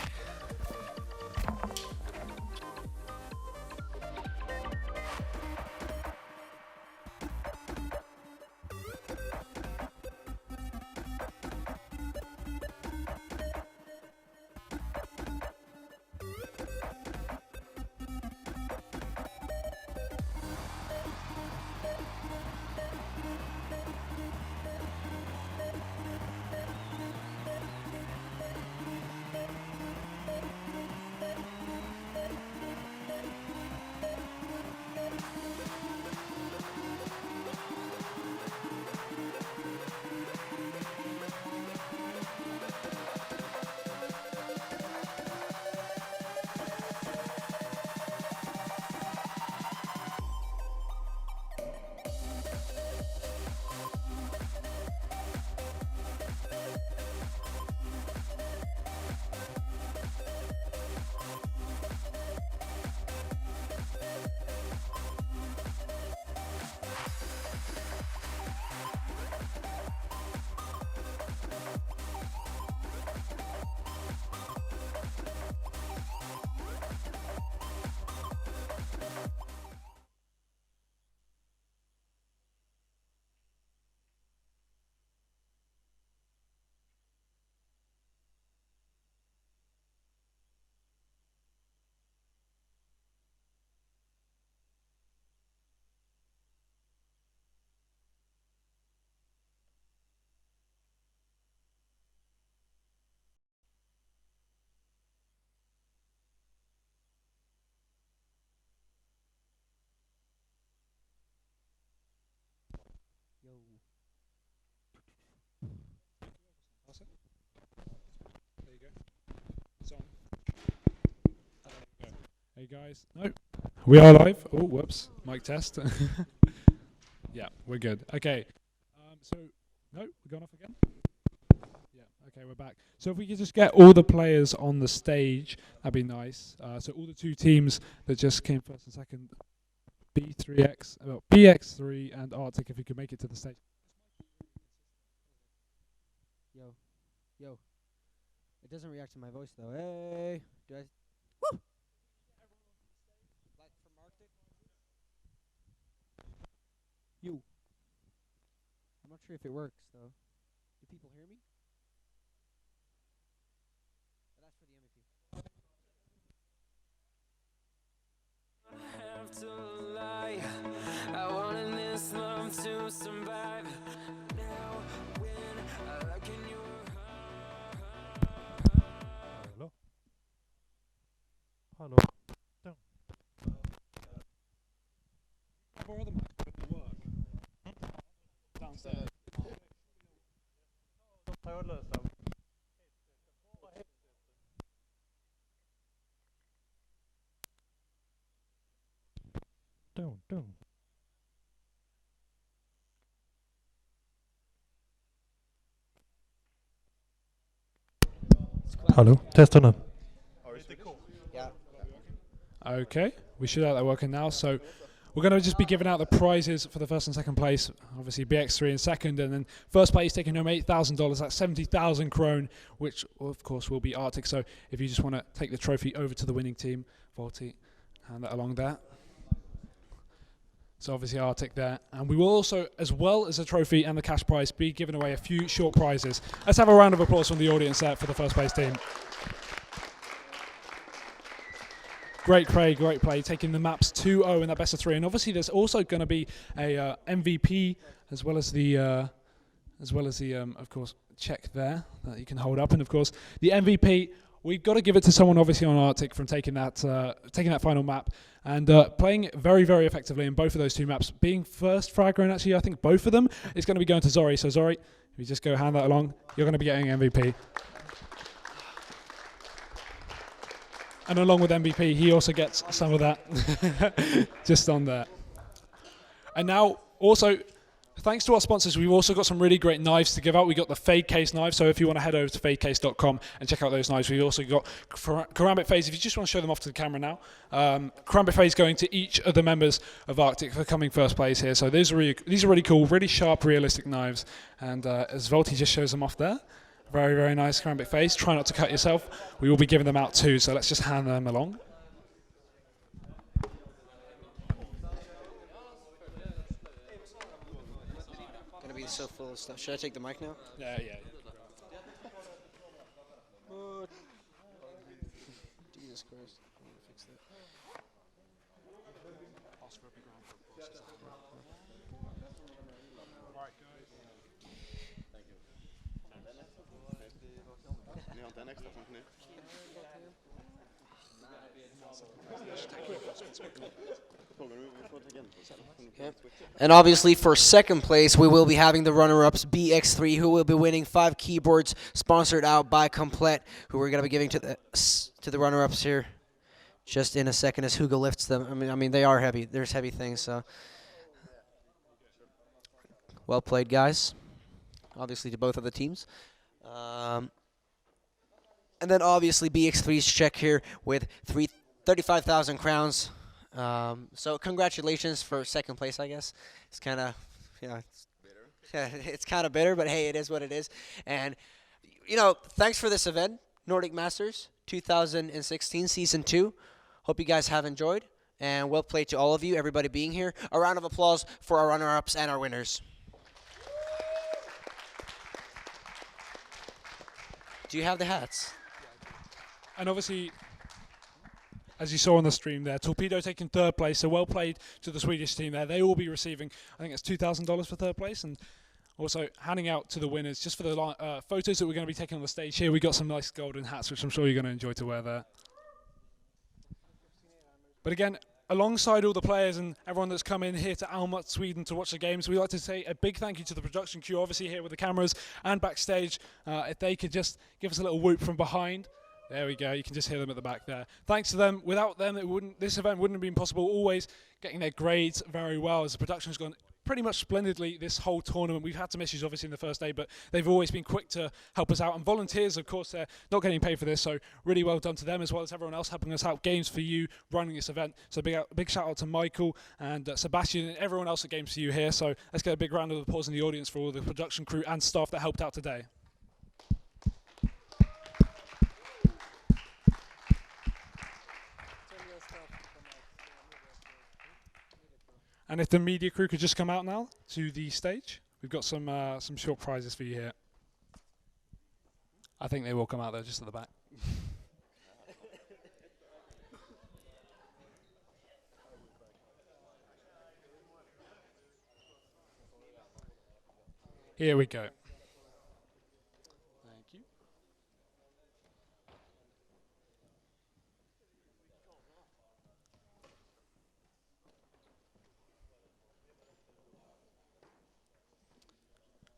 Hey guys, no, we are live. Oh, whoops, mic test. Yeah, we're good. Okay, so no, we're going off again. Yeah, okay, we're back. So if we could just get all the players on the stage, that'd be nice. So all the two teams that just came first and second, BX3 and RCTIC, if you could make it to the stage. Yo. It doesn't react to my voice though. Hey. Do I? Woo! Like from Arctic? You. I'm not sure if it works though. Do people hear me? That's for the MVP. I have to lie. I wanted this love to survive. Now when I look in your Hello. Hello. Down. Borrow the mic, it will work. Downstairs. Down. Hello. Testa nu. Yeah. Okay, we should have that working now. So we're going to just be giving out the prizes for the first and second place. Obviously BX3 in second, and then first place taking home $8,000. That's 70,000 krone, which of course will be RCTIC. So if you just want to take the trophy over to the winning team, Volti, hand that along there. So obviously RCTIC there, and we will also, as well as the trophy and the cash prize, be giving away a few short prizes. Let's have a round of applause from the audience there for the first place team. Great play, taking the maps 2-0 in that best of 3, and obviously there's also going to be a MVP as well as the of course check there that you can hold up, and of course the MVP. We've got to give it to someone obviously on RCTIC from taking that final map and playing very, very effectively in both of those two maps. Being first fragger, and actually I think both of them is going to be going to Zori. So Zori, if you just go hand that along, you're going to be getting MVP. And along with MVP, he also gets some of that just on there. And now also, thanks to our sponsors, we've also got some really great knives to give out. We got the Fade Case knife, so if you want to head over to fadecase.com and check out those knives. We've also got Karambit Phase. If you just want to show them off to the camera now, Karambit Phase going to each of the members of RCTIC for coming first place here. So these are really cool, really sharp, realistic knives. And as Volti just shows them off there, very, very nice Karambit Phase. Try not to cut yourself. We will be giving them out too, so let's just hand them along. So full of stuff. Should I take the mic now? Yeah. Jesus Christ. I'm gonna fix that. Yep. And obviously for second place, we will be having the runner-ups BX3, who will be winning 5 keyboards sponsored out by Complete, who we're going to be giving to the runner-ups here just in a second as Hugo lifts them. I mean they are heavy. There's heavy things, so well played, guys. Obviously to both of the teams. And then obviously BX3's check here with 35,000 crowns. So congratulations for second place, I guess. It's kind of, it's kind of bitter, but hey, it is what it is. And, thanks for this event, Nordic Masters 2016 Season 2. Hope you guys have enjoyed, and well played to all of you, everybody being here. A round of applause for our runner-ups and our winners. Do you have the hats? And obviously, as you saw on the stream there, Torpedo taking third place, so well played to the Swedish team there. They will be receiving, I think it's $2,000 for third place, and also handing out to the winners just for the photos that we're going to be taking on the stage here. We got some nice golden hats, which I'm sure you're going to enjoy to wear there. But again, alongside all the players and everyone that's come in here to Almaty, Sweden to watch the games, we'd like to say a big thank you to the production crew, obviously here with the cameras and backstage. If they could just give us a little whoop from behind, There we go. You can just hear them at the back there. Thanks to them. Without them, this event wouldn't have been possible. Always getting their grades very well, as the production has gone pretty much splendidly this whole tournament. We've had some issues obviously in the first day, but they've always been quick to help us out. And volunteers, of course, they're not getting paid for this, so really well done to them, as well as everyone else helping us out. Games for You running this event. So big shout out to Michael and Sebastian and everyone else at Games for You here. So let's get a big round of applause in the audience for all the production crew and staff that helped out today. And if the media crew could just come out now to the stage, we've got some short prizes for you here. I think they will come out there just at the back. Here we go. Thank you.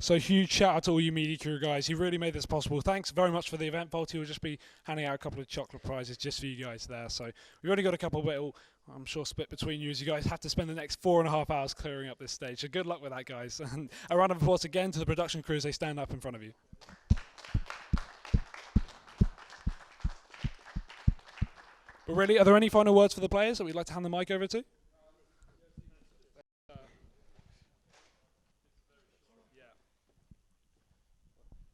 So huge shout out to all you media crew guys. You really made this possible. Thanks very much for the event. Volty will just be handing out a couple of chocolate prizes just for you guys there. So we've only got a couple, but it'll, I'm sure, split between you as you guys have to spend the next 4.5 hours clearing up this stage. So good luck with that, guys. And a round of applause again to the production crew as they stand up in front of you. But really, are there any final words for the players that we'd like to hand the mic over to?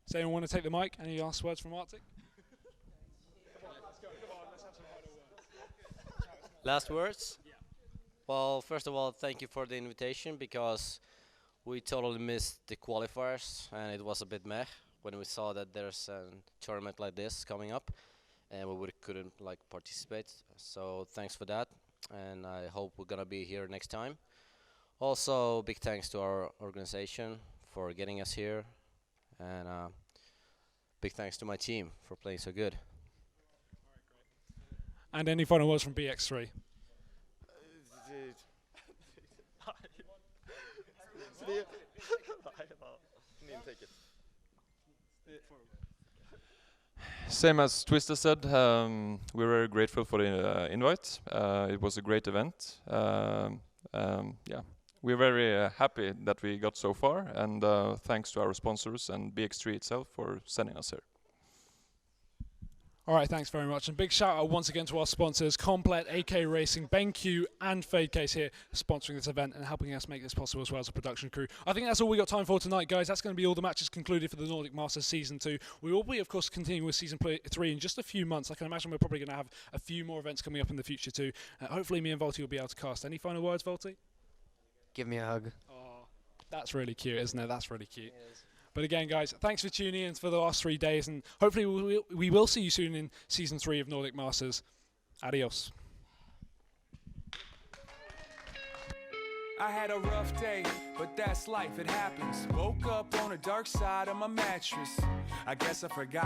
Does anyone want to take the mic? Any last words from RCTIC? Last words? Yeah. Well, first of all, thank you for the invitation, because we totally missed the qualifiers and it was a bit meh when we saw that there's a tournament like this coming up and we couldn't participate. So thanks for that, and I hope we're gonna be here next time. Also, big thanks to our organization for getting us here, and big thanks to my team for playing so good. And any final words from BX3? Same as Twister said, we're very grateful for the invite. It was a great event. Yeah, we're very happy that we got so far, and thanks to our sponsors and BX3 itself for sending us here. All right, thanks very much. And big shout out once again to our sponsors, Complet, AK Racing, BenQ, and Fadecase here, sponsoring this event and helping us make this possible, as well as the production crew. I think that's all we got time for tonight, guys. That's going to be all the matches concluded for the Nordic Masters Season 2. We will be, of course, continuing with Season 3 in just a few months. I can imagine we're probably going to have a few more events coming up in the future too. Hopefully me and Volty will be able to cast. Any final words, Volty? Give me a hug. Oh, that's really cute, isn't it? That's really cute. But again, guys, thanks for tuning in for the last 3 days, and hopefully we will see you soon in Season 3 of Nordic Masters. Adios. I had a rough day, but that's life, it happens. Woke up on the dark side of my mattress. I guess I forgot